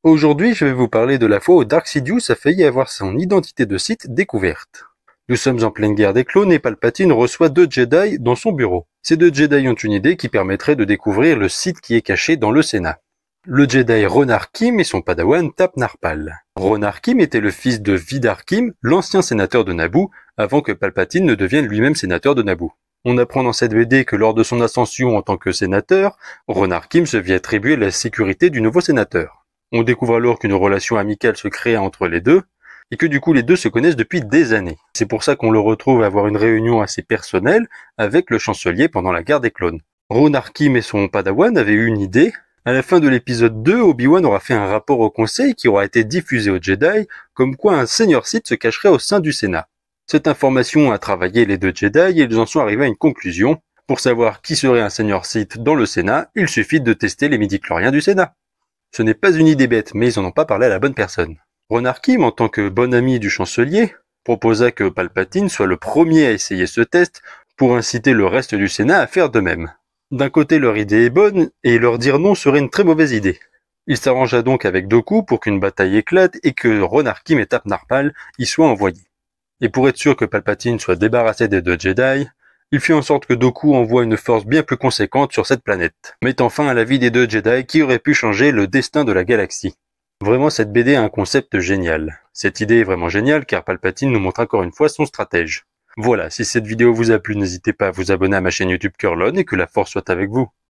Aujourd'hui, je vais vous parler de la fois où Dark Sidious a failli avoir son identité de Sith découverte. Nous sommes en pleine guerre des clones et Palpatine reçoit deux Jedi dans son bureau. Ces deux Jedi ont une idée qui permettrait de découvrir le Sith qui est caché dans le Sénat. Le Jedi Ronar Kim et son padawan Tap Narpal. Ronar Kim était le fils de Vidar Kim, l'ancien sénateur de Naboo, avant que Palpatine ne devienne lui-même sénateur de Naboo. On apprend dans cette BD que lors de son ascension en tant que sénateur, Ronar Kim se vit attribuer la sécurité du nouveau sénateur. On découvre alors qu'une relation amicale se crée entre les deux, et que du coup les deux se connaissent depuis des années. C'est pour ça qu'on le retrouve avoir une réunion assez personnelle avec le chancelier pendant la guerre des clones. Ronar Kim et son padawan avaient eu une idée. À la fin de l'épisode 2, Obi-Wan aura fait un rapport au conseil qui aura été diffusé aux Jedi, comme quoi un seigneur Sith se cacherait au sein du Sénat. Cette information a travaillé les deux Jedi et ils en sont arrivés à une conclusion. Pour savoir qui serait un seigneur Sith dans le Sénat, il suffit de tester les midi-chloriens du Sénat. Ce n'est pas une idée bête, mais ils en ont pas parlé à la bonne personne. Ronar Kim, en tant que bon ami du chancelier, proposa que Palpatine soit le premier à essayer ce test pour inciter le reste du Sénat à faire de même. D'un côté, leur idée est bonne, et leur dire non serait une très mauvaise idée. Il s'arrangea donc avec Dooku pour qu'une bataille éclate et que Ronar Kim et Tap Narpal y soient envoyés. Et pour être sûr que Palpatine soit débarrassé des deux Jedi, il fit en sorte que Dooku envoie une force bien plus conséquente sur cette planète, mettant fin à la vie des deux Jedi qui auraient pu changer le destin de la galaxie. Vraiment, cette BD a un concept génial. Cette idée est vraiment géniale car Palpatine nous montre encore une fois son stratège. Voilà, si cette vidéo vous a plu, n'hésitez pas à vous abonner à ma chaîne YouTube Curlon et que la force soit avec vous.